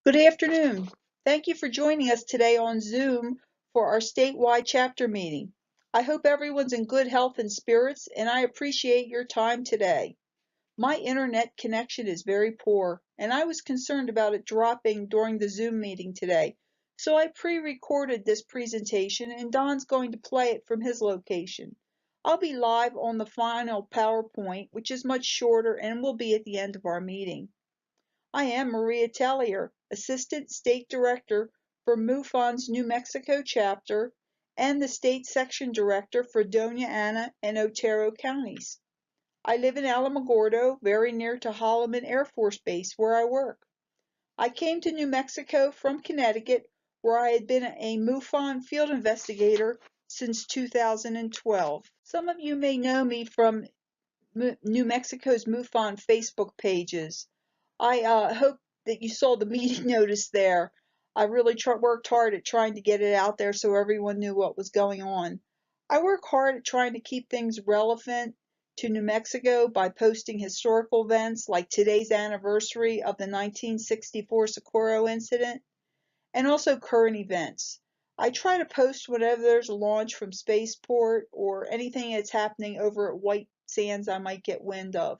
Good afternoon. Thank you for joining us today on Zoom for our statewide chapter meeting. I hope everyone's in good health and spirits, and I appreciate your time today. My internet connection is very poor, and I was concerned about it dropping during the Zoom meeting today. So I pre-recorded this presentation, and Don's going to play it from his location. I'll be live on the final PowerPoint, which is much shorter and will be at the end of our meeting. I am Maria Tellier, Assistant State Director for Mufon's New Mexico chapter and the State Section Director for Doña Ana and Otero counties. I live in Alamogordo, very near to Holloman Air Force Base, where I work. I came to New Mexico from Connecticut, where I had been a Mufon field investigator since 2012. Some of you may know me from New Mexico's Mufon Facebook pages. I hope that you saw the meeting notice there. I really worked hard at trying to get it out there so everyone knew what was going on. I work hard at trying to keep things relevant to New Mexico by posting historical events like today's anniversary of the 1964 Socorro incident and also current events. I try to post whenever there's a launch from Spaceport or anything that's happening over at White Sands I might get wind of.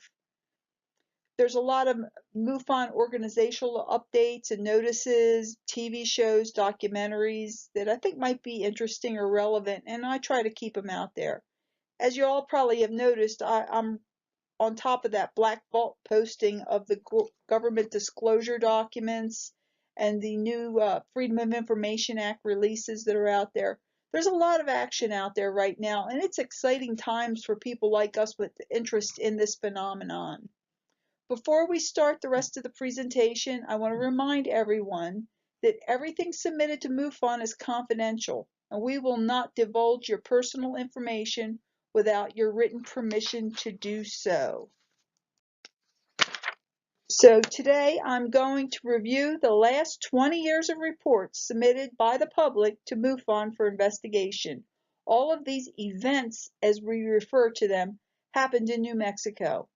There's a lot of MUFON organizational updates and notices, TV shows, documentaries that I think might be interesting or relevant, and I try to keep them out there. As you all probably have noticed, I'm on top of that Black Vault posting of the government disclosure documents and the new Freedom of Information Act releases that are out there. There's a lot of action out there right now, and it's exciting times for people like us with interest in this phenomenon. Before we start the rest of the presentation, I want to remind everyone that everything submitted to MUFON is confidential, and we will not divulge your personal information without your written permission to do so. So today I'm going to review the last 20 years of reports submitted by the public to MUFON for investigation. All of these events, as we refer to them, happened in New Mexico.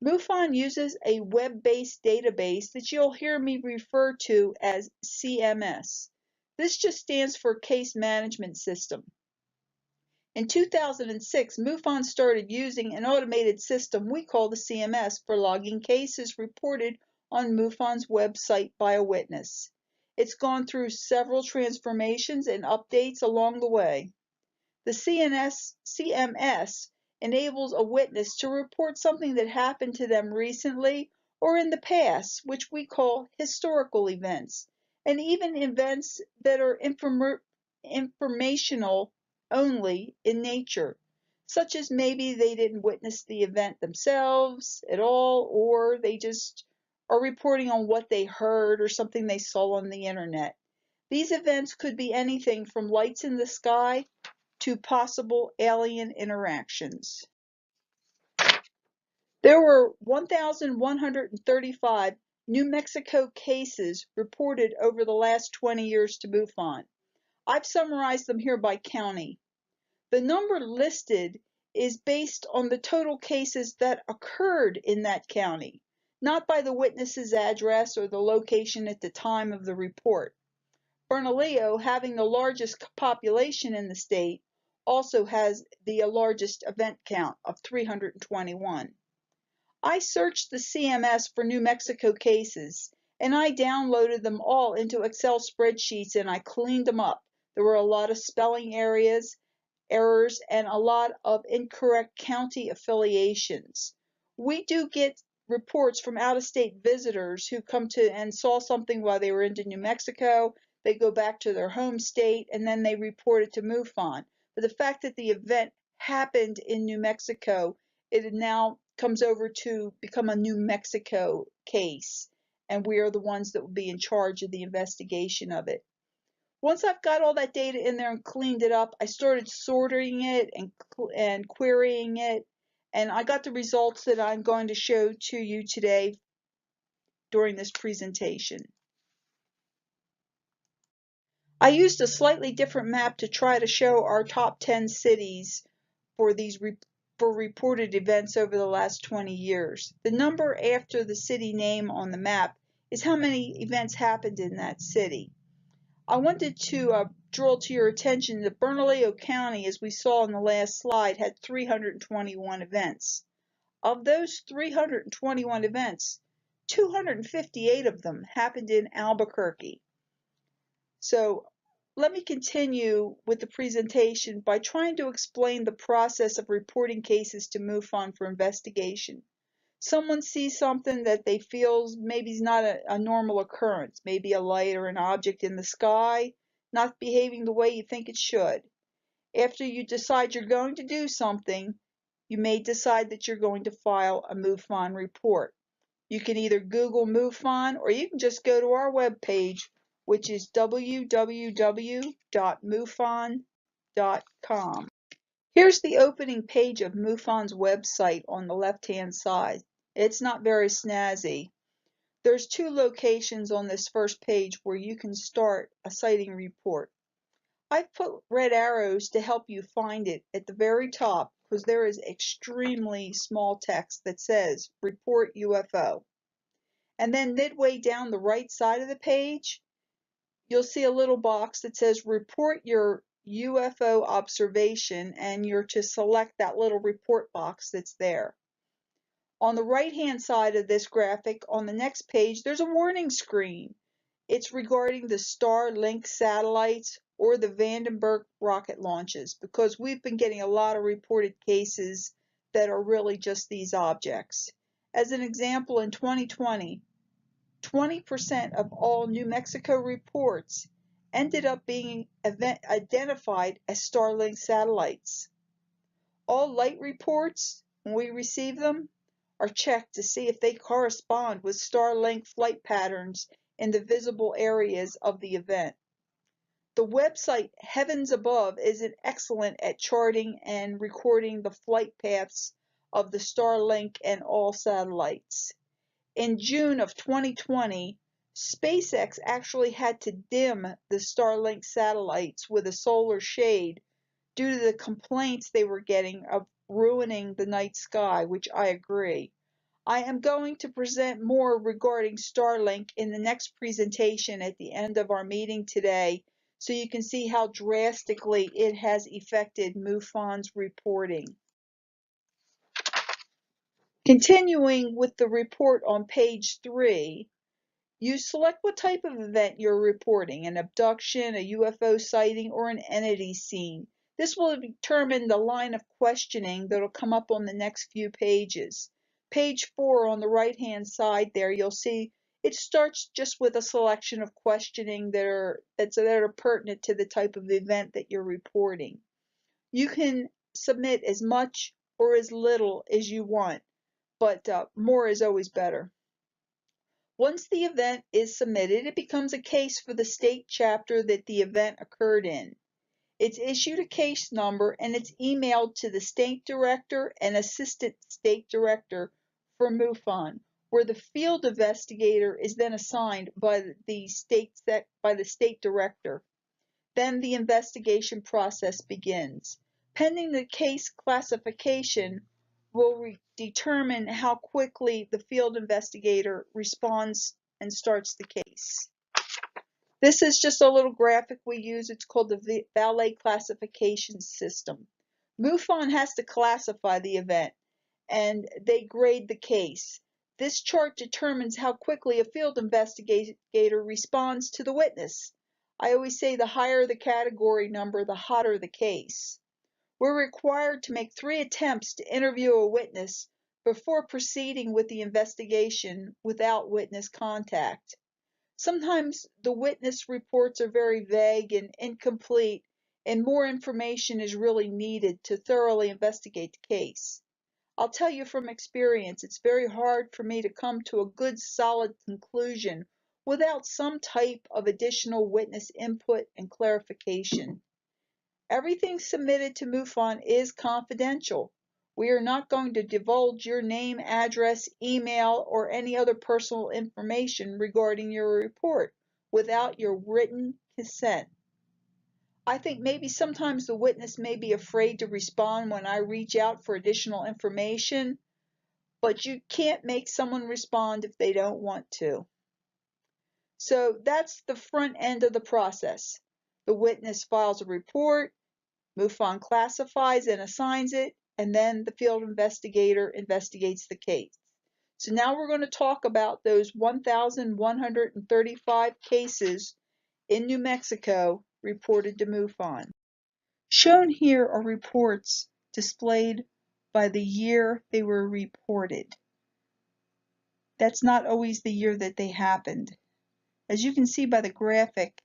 Mufon uses a web-based database that you'll hear me refer to as CMS. This just stands for Case Management System. In 2006, Mufon started using an automated system we call the CMS for logging cases reported on Mufon's website by a witness. It's gone through several transformations and updates along the way. The CMS enables a witness to report something that happened to them recently or in the past, which we call historical events, and even events that are informational only in nature, such as maybe they didn't witness the event themselves at all, or they just are reporting on what they heard or something they saw on the internet. These events could be anything from lights in the sky to possible alien interactions. There were 1,135 New Mexico cases reported over the last 20 years to MUFON. I've summarized them here by county. The number listed is based on the total cases that occurred in that county, not by the witness's address or the location at the time of the report. Bernalillo, having the largest population in the state, also has the largest event count of 321. I searched the CMS for New Mexico cases, and I downloaded them all into Excel spreadsheets and I cleaned them up. There were a lot of spelling errors, and a lot of incorrect county affiliations. We do get reports from out-of-state visitors who come to and saw something while they were into New Mexico. They go back to their home state and then they report it to MUFON. But the fact that the event happened in New Mexico, it now comes over to become a New Mexico case, and we are the ones that will be in charge of the investigation of it. Once I've got all that data in there and cleaned it up, I started sorting it and querying it, and I got the results that I'm going to show to you today during this presentation. I used a slightly different map to try to show our top 10 cities for reported events over the last 20 years. The number after the city name on the map is how many events happened in that city. I wanted to draw to your attention that Bernalillo County, as we saw in the last slide, had 321 events. Of those 321 events, 258 of them happened in Albuquerque. So let me continue with the presentation by trying to explain the process of reporting cases to Mufon for investigation. Someone sees something that they feel maybe is not a normal occurrence, maybe a light or an object in the sky not behaving the way you think it should. After you decide you're going to do something, you may decide that you're going to file a Mufon report. You can either Google Mufon or you can just go to our webpage, which is www.mufon.com. Here's the opening page of Mufon's website on the left-hand side. It's not very snazzy. There's two locations on this first page where you can start a sighting report. I've put red arrows to help you find it at the very top because there is extremely small text that says Report UFO. And then midway down the right side of the page, you'll see a little box that says Report your UFO observation, and you're to select that little report box that's there. On the right-hand side of this graphic, on the next page, there's a warning screen. It's regarding the Starlink satellites or the Vandenberg rocket launches, because we've been getting a lot of reported cases that are really just these objects. As an example, in 2020, 20% of all New Mexico reports ended up being identified as Starlink satellites. All light reports, when we receive them, are checked to see if they correspond with Starlink flight patterns in the visible areas of the event. The website Heavens Above is excellent at charting and recording the flight paths of the Starlink and all satellites. In June of 2020, SpaceX actually had to dim the Starlink satellites with a solar shade due to the complaints they were getting of ruining the night sky, which I agree. I am going to present more regarding Starlink in the next presentation at the end of our meeting today, so you can see how drastically it has affected Mufon's reporting. Continuing with the report on page 3, you select what type of event you're reporting, an abduction, a UFO sighting, or an entity seen. This will determine the line of questioning that will come up on the next few pages. Page 4 on the right-hand side there, you'll see it starts just with a selection of questioning that are pertinent to the type of event that you're reporting. You can submit as much or as little as you want, but more is always better. Once the event is submitted, it becomes a case for the state chapter that the event occurred in. It's issued a case number and it's emailed to the state director and assistant state director for Mufon, where the field investigator is then assigned by the state director. Then the investigation process begins. Pending the case classification will determine how quickly the field investigator responds and starts the case. This is just a little graphic we use. It's called the Valet classification system. Mufon has to classify the event, and they grade the case. This chart determines how quickly a field investigator responds to the witness. I always say the higher the category number, the hotter the case. We're required to make 3 attempts to interview a witness before proceeding with the investigation without witness contact. Sometimes the witness reports are very vague and incomplete, and more information is really needed to thoroughly investigate the case. I'll tell you from experience, it's very hard for me to come to a good, solid conclusion without some type of additional witness input and clarification. Everything submitted to Mufon is confidential. We are not going to divulge your name, address, email, or any other personal information regarding your report without your written consent. I think maybe sometimes the witness may be afraid to respond when I reach out for additional information, but you can't make someone respond if they don't want to. So that's the front end of the process. The witness files a report, Mufon classifies and assigns it, and then the field investigator investigates the case. So now we're going to talk about those 1,135 cases in New Mexico reported to Mufon. Shown here are reports displayed by the year they were reported. That's not always the year that they happened. As you can see by the graphic,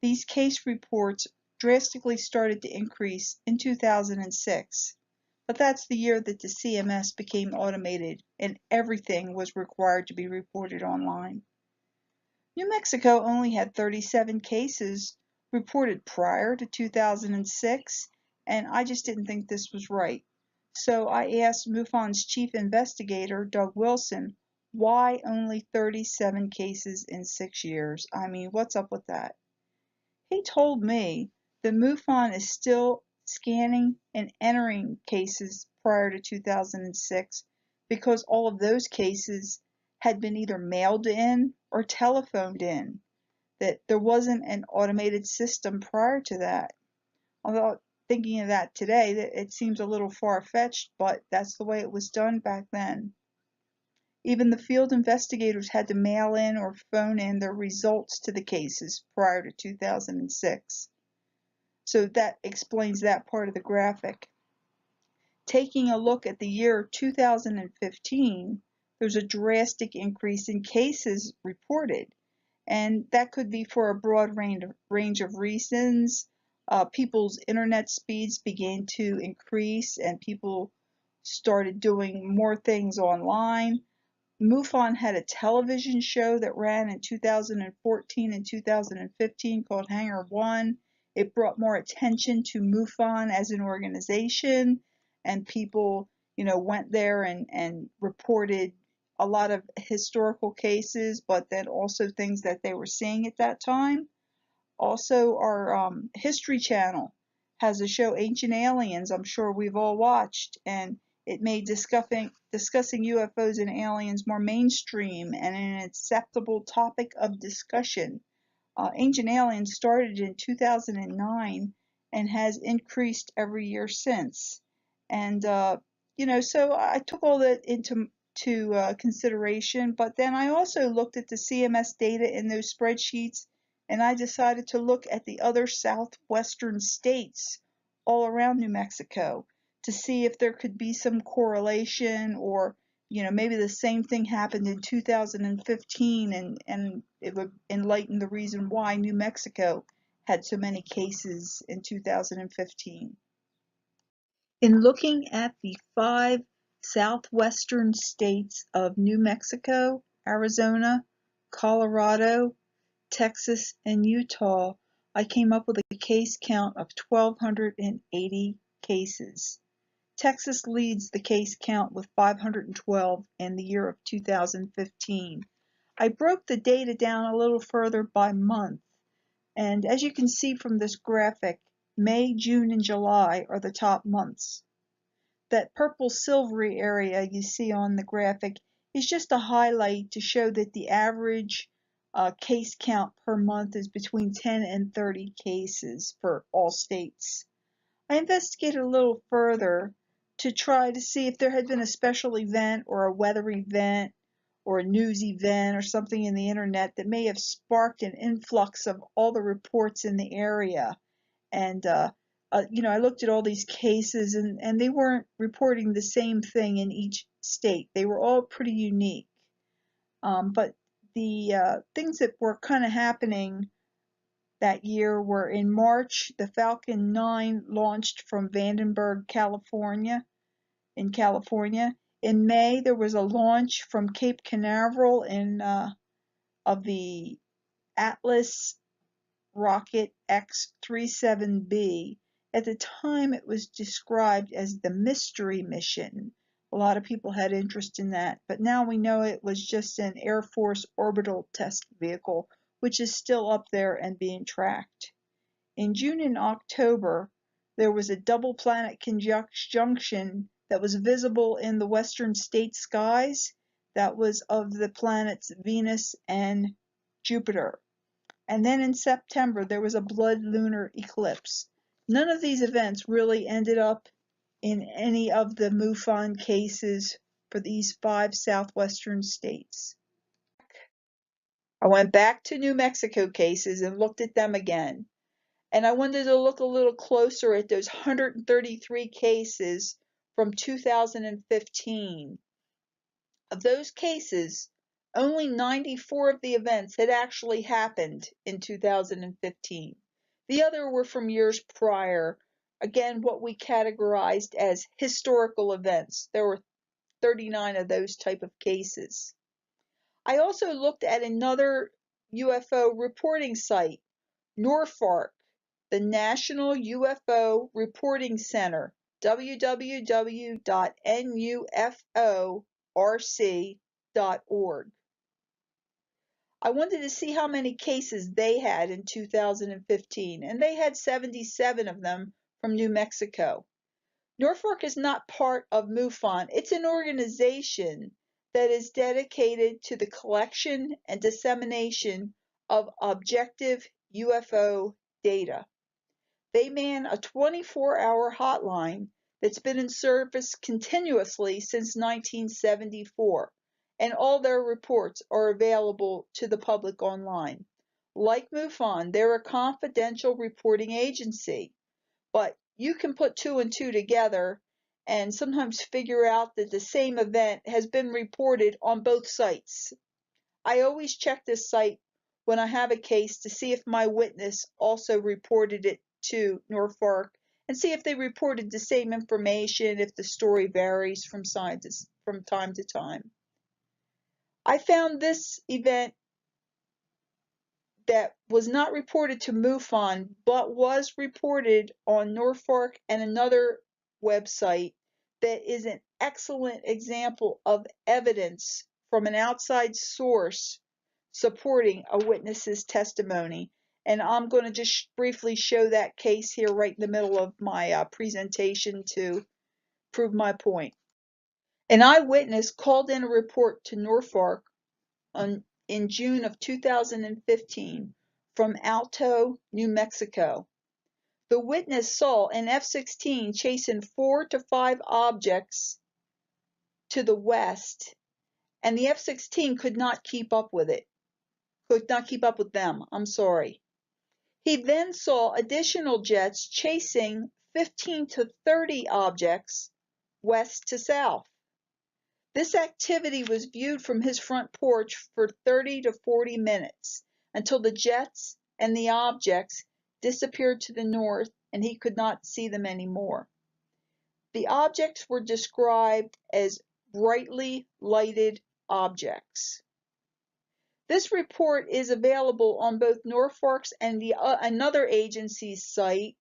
these case reports drastically started to increase in 2006, but that's the year that the CMS became automated and everything was required to be reported online. New Mexico only had 37 cases reported prior to 2006, and I just didn't think this was right. So I asked Mufon's chief investigator, Doug Wilson, why only 37 cases in 6 years? I mean, what's up with that? He told me that Mufon is still scanning and entering cases prior to 2006 because all of those cases had been either mailed in or telephoned in, that there wasn't an automated system prior to that. Although thinking of that today, that it seems a little far-fetched, but that's the way it was done back then. Even the field investigators had to mail in or phone in their results to the cases prior to 2006. So that explains that part of the graphic. Taking a look at the year 2015, there's a drastic increase in cases reported, and that could be for a broad range of reasons. People's internet speeds began to increase and people started doing more things online. Mufon had a television show that ran in 2014 and 2015 called Hangar One. It brought more attention to Mufon as an organization, and people, went there and reported a lot of historical cases, but then also things that they were seeing at that time. Also, our History Channel has a show, Ancient Aliens. I'm sure we've all watched, and it made discussing UFOs and aliens more mainstream and an acceptable topic of discussion. Ancient Aliens started in 2009 and has increased every year since. And, so I took all that into consideration, but then I also looked at the CMS data in those spreadsheets, and I decided to look at the other southwestern states all around New Mexico to see if there could be some correlation, or maybe the same thing happened in 2015 and it would enlighten the reason why New Mexico had so many cases in 2015. In looking at the 5 southwestern states of New Mexico, Arizona, Colorado, Texas, and Utah, I came up with a case count of 1,280 cases. Texas leads the case count with 512 in the year of 2015. I broke the data down a little further by month, and as you can see from this graphic, May, June, and July are the top months. That purple silvery area you see on the graphic is just a highlight to show that the average case count per month is between 10 and 30 cases for all states. I investigated a little further to try to see if there had been a special event or a weather event or a news event or something in the internet that may have sparked an influx of all the reports in the area. And I looked at all these cases, and they weren't reporting the same thing in each state. They were all pretty unique. But the things that were kind of happening that year were in March, the Falcon 9 launched from Vandenberg, California, in California. In May, there was a launch from Cape Canaveral of the Atlas rocket X-37B. At the time, it was described as the Mystery Mission. A lot of people had interest in that, but now we know it was just an Air Force orbital test vehicle, which is still up there and being tracked. In June and October, there was a double planet conjunction that was visible in the western state skies. That was of the planets Venus and Jupiter. And then in September, there was a blood lunar eclipse. None of these events really ended up in any of the Mufon cases for these 5 southwestern states. I went back to New Mexico cases and looked at them again. And I wanted to look a little closer at those 133 cases from 2015. Of those cases, only 94 of the events had actually happened in 2015. The other were from years prior, again, what we categorized as historical events. There were 39 of those type of cases. I also looked at another UFO reporting site, NORFARC, the National UFO Reporting Center, www.nuforc.org. I wanted to see how many cases they had in 2015, and they had 77 of them from New Mexico. NORFARC is not part of Mufon. It's an organization that is dedicated to the collection and dissemination of objective UFO data. They man a 24-hour hotline that's been in service continuously since 1974, and all their reports are available to the public online. Like MUFON, they're a confidential reporting agency, but you can put 2 and 2 together and sometimes figure out that the same event has been reported on both sites. I always check this site when I have a case to see if my witness also reported it to NORFARC and see if they reported the same information, if the story varies from time to time. I found this event that was not reported to MUFON but was reported on NORFARC and another website that is an excellent example of evidence from an outside source supporting a witness's testimony. And I'm going to just briefly show that case here right in the middle of my presentation to prove my point. An eyewitness called in a report to NORFARC in June of 2015 from Alto, New Mexico. The witness saw an F-16 chasing 4 to 5 objects to the west, and the F-16 could not keep up with it. Could not keep up with them, I'm sorry. He then saw additional jets chasing 15 to 30 objects west to south. This activity was viewed from his front porch for 30 to 40 minutes until the jets and the objects disappeared to the north and he could not see them anymore. The objects were described as brightly lighted objects. This report is available on both NORFARC's and another agency's site,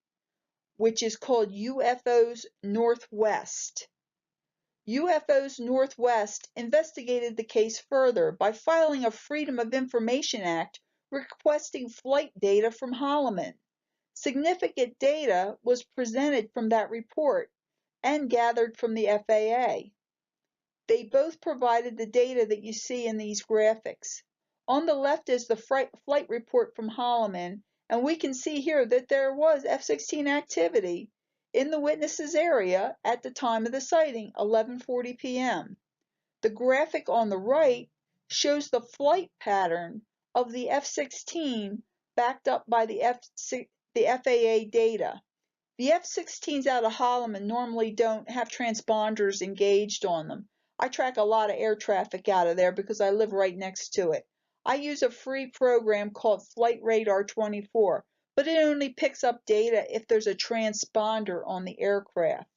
which is called UFOs Northwest. UFOs Northwest investigated the case further by filing a Freedom of Information Act requesting flight data from Holloman. Significant data was presented from that report and gathered from the FAA. They both provided the data that you see in these graphics. On the left is the flight report from Holloman, and we can see here that there was F-16 activity in the witness's area at the time of the sighting, 11:40 p.m. The graphic on the right shows the flight pattern of the F-16 backed up by the FAA data. The F-16s out of Holloman normally don't have transponders engaged on them. I track a lot of air traffic out of there because I live right next to it. I use a free program called Flight Radar 24, but it only picks up data if there's a transponder on the aircraft.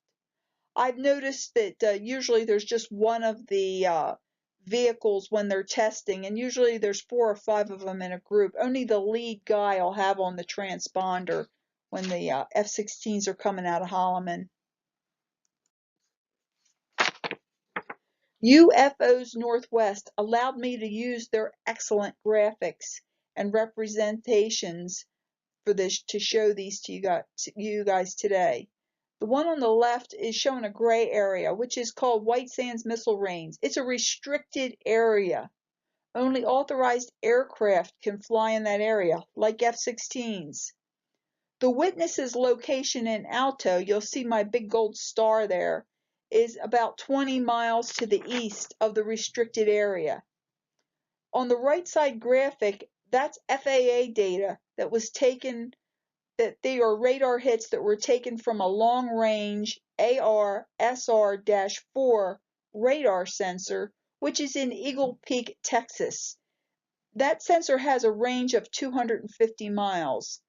I've noticed that usually there's just one of the vehicles when they're testing, and usually there's 4 or 5 of them in a group. Only the lead guy will have on the transponder when the F-16s are coming out of Holloman. UFOs Northwest allowed me to use their excellent graphics and representations for this to show these to you guys today. The one on the left is showing a gray area, which is called White Sands Missile Range. It's a restricted area. Only authorized aircraft can fly in that area, like F-16s. The witness's location in Alto, you'll see my big gold star there, is about 20 miles to the east of the restricted area. On the right side graphic, that's FAA data that was taken, that they are radar hits that were taken from a long-range AR-SR-4 radar sensor, which is in Eagle Peak, Texas. That sensor has a range of 250 miles,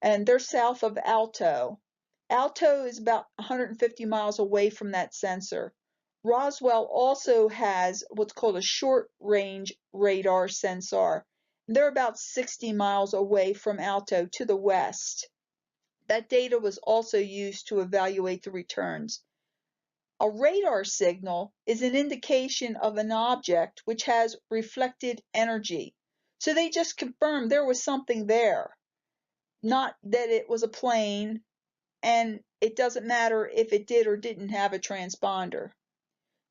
and they're south of Alto. Alto is about 150 miles away from that sensor. Roswell also has what's called a short-range radar sensor. They're about 60 miles away from Alto to the west. That data was also used to evaluate the returns. A radar signal is an indication of an object which has reflected energy. So they just confirmed there was something there, not that it was a plane, and it doesn't matter if it did or didn't have a transponder.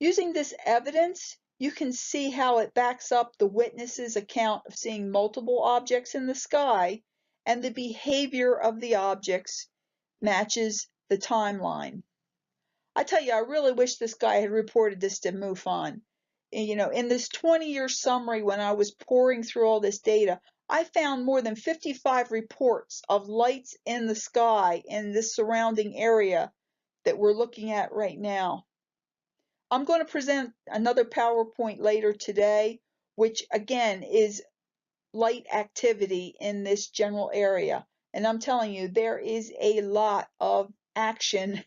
Using this evidence, you can see how it backs up the witness's account of seeing multiple objects in the sky, and the behavior of the objects matches the timeline. I tell you, I really wish this guy had reported this to Mufon. You know, in this 20-year summary, when I was pouring through all this data, I found more than 55 reports of lights in the sky in this surrounding area that we're looking at right now. I'm going to present another PowerPoint later today, which again is light activity in this general area. And I'm telling you, there is a lot of action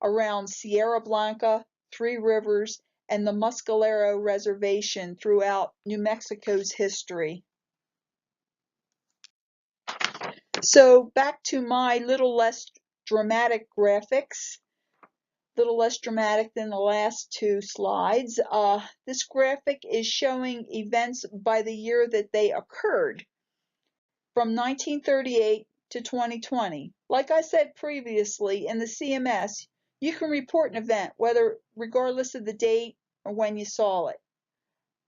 around Sierra Blanca, Three Rivers, and the Mescalero Reservation throughout New Mexico's history. So back to my little less dramatic graphics, little less dramatic than the last two slides. This graphic is showing events by the year that they occurred, from 1938 to 2020. Like I said previously, in the CMS, you can report an event, whether regardless of the date or when you saw it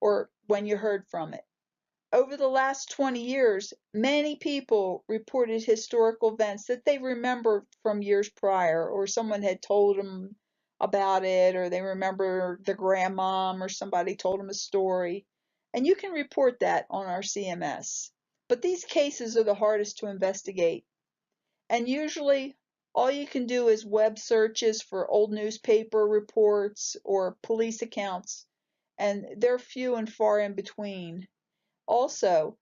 or when you heard from it. Over the last 20 years, many people reported historical events that they remember from years prior, or someone had told them about it, or they remember their grandmom or somebody told them a story. And you can report that on our CMS. But these cases are the hardest to investigate. And usually all you can do is web searches for old newspaper reports or police accounts, and they're few and far in between. Also,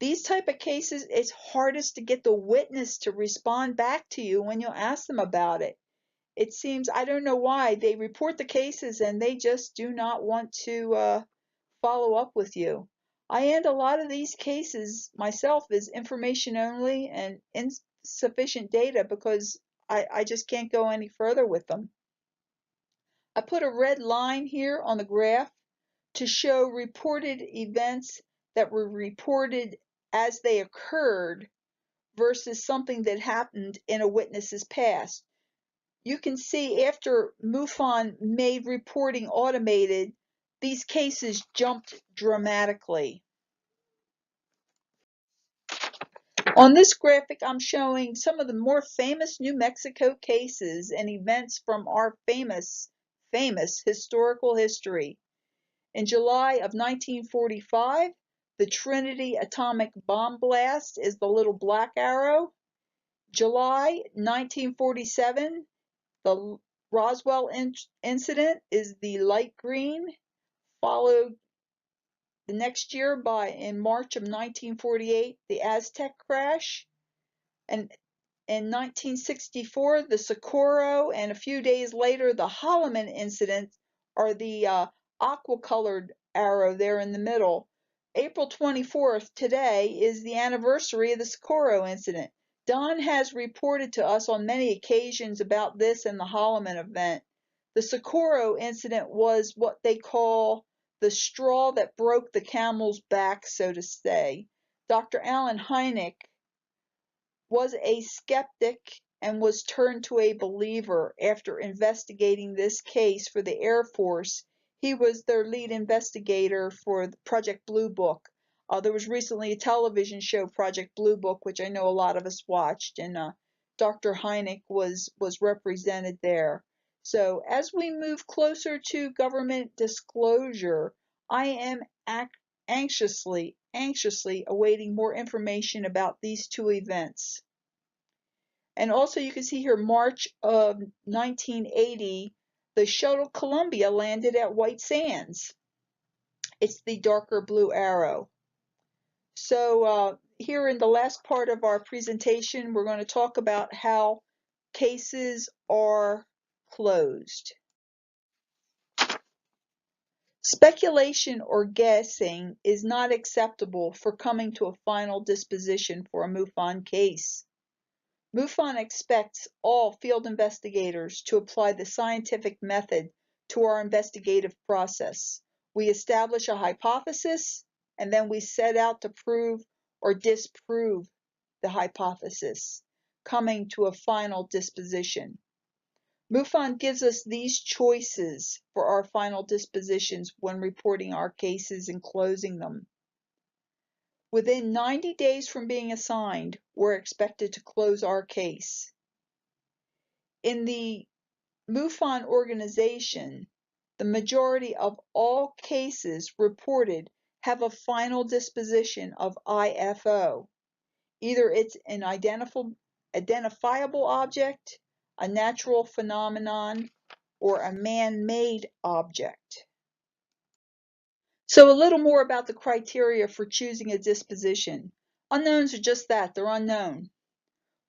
these type of cases, it's hardest to get the witness to respond back to you when you ask them about it. It seems, I don't know why, they report the cases and they just do not want to follow up with you. I end a lot of these cases myself as information only and insufficient data because I just can't go any further with them. I put a red line here on the graph to show reported events that were reported as they occurred versus something that happened in a witness's past. You can see after Mufon made reporting automated, these cases jumped dramatically. On this graphic, I'm showing some of the more famous New Mexico cases and events from our famous historical history. In July of 1945, the Trinity atomic bomb blast is the little black arrow. July 1947, the Roswell incident is the light green, followed the next year by, in March of 1948, the Aztec crash. And in 1964, the Socorro, and a few days later, the Holloman incident are the aqua-colored arrow there in the middle. April 24th, today, is the anniversary of the Socorro incident. Don has reported to us on many occasions about this and the Holloman event. The Socorro incident was what they call the straw that broke the camel's back, so to say. Dr. Alan Hynek was a skeptic and was turned to a believer after investigating this case for the Air Force He was their lead investigator for Project Blue Book. There was recently a television show, Project Blue Book, which I know a lot of us watched, and Dr. Hynek was represented there. So as we move closer to government disclosure, I am anxiously awaiting more information about these two events. And also you can see here, March of 1980, the shuttle Columbia landed at White Sands. It's the darker blue arrow. So here in the last part of our presentation, we're going to talk about how cases are closed. Speculation or guessing is not acceptable for coming to a final disposition for a Mufon case. Mufon expects all field investigators to apply the scientific method to our investigative process. We establish a hypothesis, and then we set out to prove or disprove the hypothesis, coming to a final disposition. Mufon gives us these choices for our final dispositions when reporting our cases and closing them. Within 90 days from being assigned, we're expected to close our case. In the Mufon organization, the majority of all cases reported have a final disposition of IFO. Either it's an identifiable object, a natural phenomenon, or a man-made object. So a little more about the criteria for choosing a disposition. Unknowns are just that, they're unknown.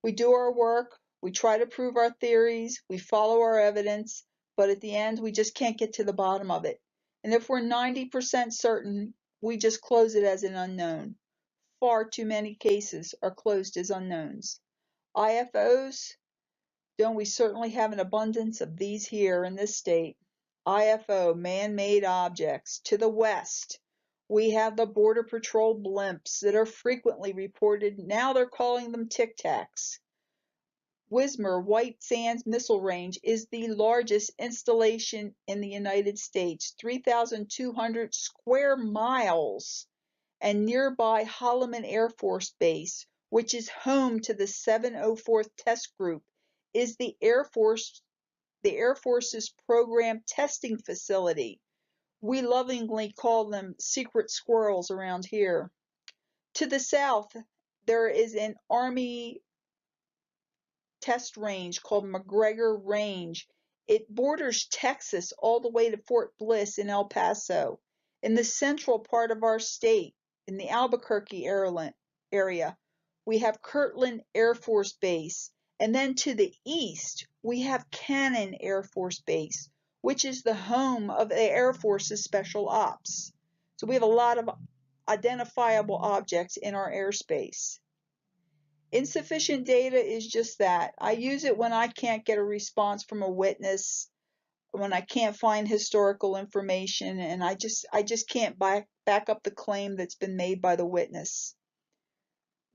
We do our work, we try to prove our theories, we follow our evidence, but at the end we just can't get to the bottom of it. And if we're 90% certain, we just close it as an unknown. Far too many cases are closed as unknowns. IFOs, don't we certainly have an abundance of these here in this state. IFO, man-made objects. To the west, we have the Border Patrol blimps that are frequently reported. Now they're calling them Tic Tacs. Wismar White Sands Missile Range is the largest installation in the United States, 3,200 square miles, and nearby Holloman Air Force Base, which is home to the 704th Test Group, is the Air Force's program testing facility. We lovingly call them secret squirrels around here. To the south, there is an Army test range called McGregor Range. It borders Texas all the way to Fort Bliss in El Paso. In the central part of our state, in the Albuquerque area, we have Kirtland Air Force Base. And then to the east, we have Cannon Air Force Base, which is the home of the Air Force's Special Ops. So we have a lot of identifiable objects in our airspace. Insufficient data is just that. I use it when I can't get a response from a witness, when I can't find historical information, and I just can't back up the claim that's been made by the witness.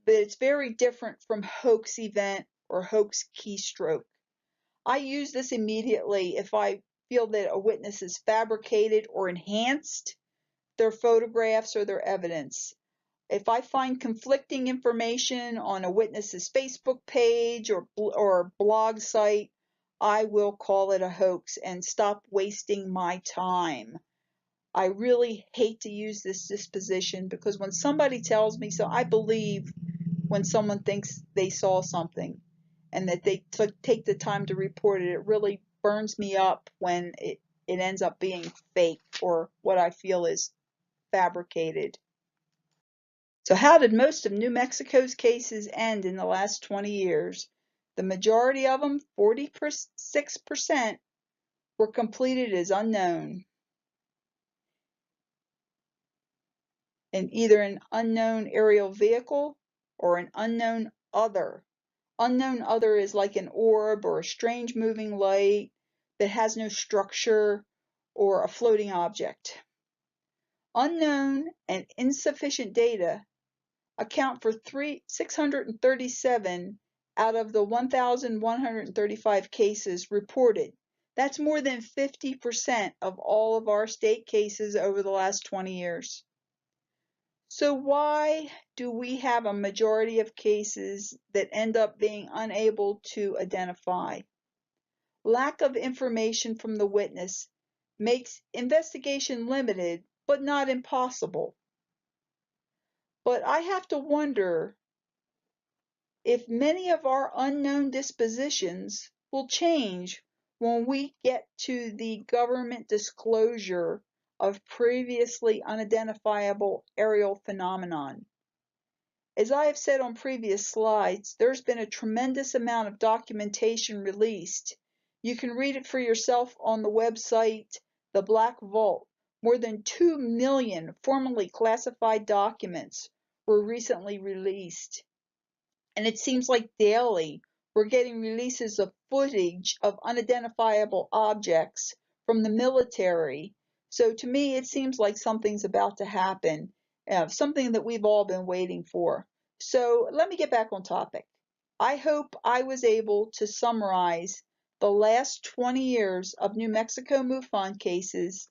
But it's very different from hoax event or hoax keystroke. I use this immediately if I feel that a witness has fabricated or enhanced their photographs or their evidence. If I find conflicting information on a witness's Facebook page or blog site, I will call it a hoax and stop wasting my time. I really hate to use this disposition because when somebody tells me so, I believe when someone thinks they saw something and that they take the time to report it. It really burns me up when it ends up being fake or what I feel is fabricated. So how did most of New Mexico's cases end in the last 20 years? The majority of them, 46%, were completed as unknown. In either an unknown aerial vehicle or an unknown other. Unknown other is like an orb or a strange moving light that has no structure or a floating object. Unknown and insufficient data account for 637 out of the 1,135 cases reported. That's more than 50% of all of our state cases over the last 20 years. So why do we have a majority of cases that end up being unable to identify? Lack of information from the witness makes investigation limited, but not impossible. But I have to wonder if many of our unknown dispositions will change when we get to the government disclosure of previously unidentifiable aerial phenomenon. As I have said on previous slides, there's been a tremendous amount of documentation released. You can read it for yourself on the website, The Black Vault. More than 2 million formally classified documents were recently released. And it seems like daily we're getting releases of footage of unidentifiable objects from the military. So to me, it seems like something's about to happen, something that we've all been waiting for. So let me get back on topic. I hope I was able to summarize the last 20 years of New Mexico Mufon cases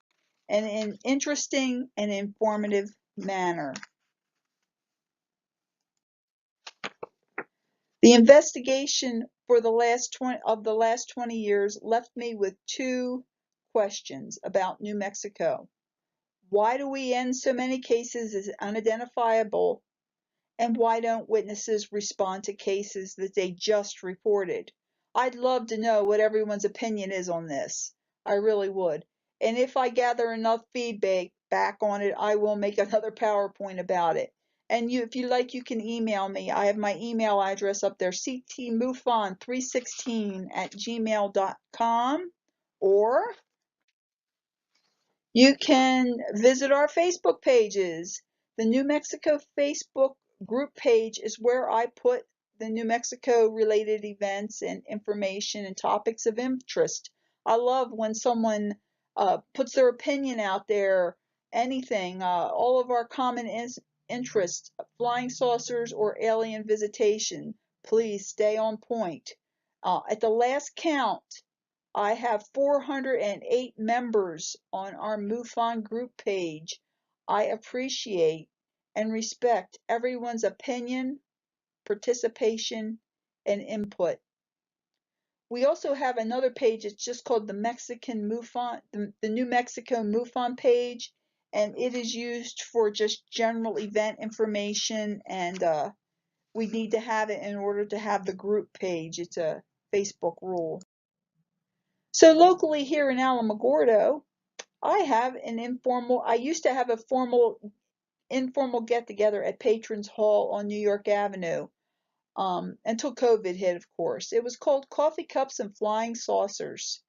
in an interesting and informative manner. The investigation for the last 20 years left me with two questions about New Mexico. Why do we end so many cases as unidentifiable? And why don't witnesses respond to cases that they just reported? I'd love to know what everyone's opinion is on this. I really would. And if I gather enough feedback back on it, I will make another PowerPoint about it. And if you like, you can email me. I have my email address up there, ctmufon316@gmail.com, or you can visit our Facebook pages. The New Mexico Facebook group page is where I put the New Mexico related events and information and topics of interest. I love when someone puts their opinion out there, anything, all of our common interests, flying saucers or alien visitation. Please stay on point. At the last count, I have 408 members on our Mufon group page. I appreciate and respect everyone's opinion, participation, and input. We also have another page. It's just called the Mexican Mufon, the New Mexico Mufon page, and it is used for just general event information, and we need to have it in order to have the group page. It's a Facebook rule. So locally here in Alamogordo, I used to have a informal get-together at Patrons Hall on New York Avenue, until COVID hit, of course. It was called Coffee Cups and Flying Saucers.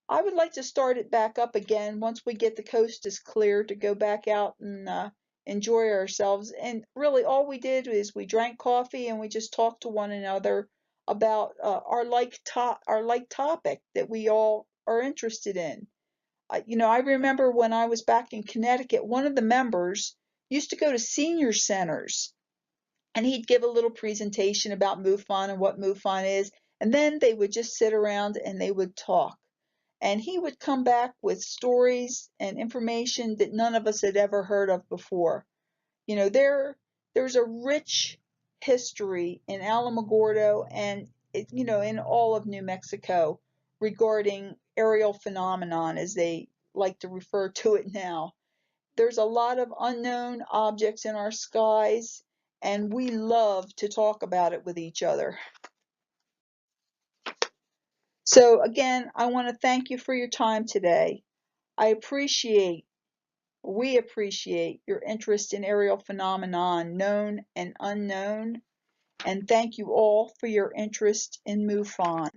I would like to start it back up again once we get the coast is clear to go back out and enjoy ourselves. And really all we did is we drank coffee and we just talked to one another about our like topic that we all are interested in. I remember when I was back in Connecticut, one of the members used to go to senior centers, and he'd give a little presentation about MUFON and what MUFON is, and then they would just sit around and they would talk. And he would come back with stories and information that none of us had ever heard of before. There's a rich history in Alamogordo and in all of New Mexico regarding aerial phenomenon, as they like to refer to it now. There's a lot of unknown objects in our skies, and we love to talk about it with each other. So again, I want to thank you for your time today. We appreciate your interest in aerial phenomenon, known and unknown, and thank you all for your interest in MUFON.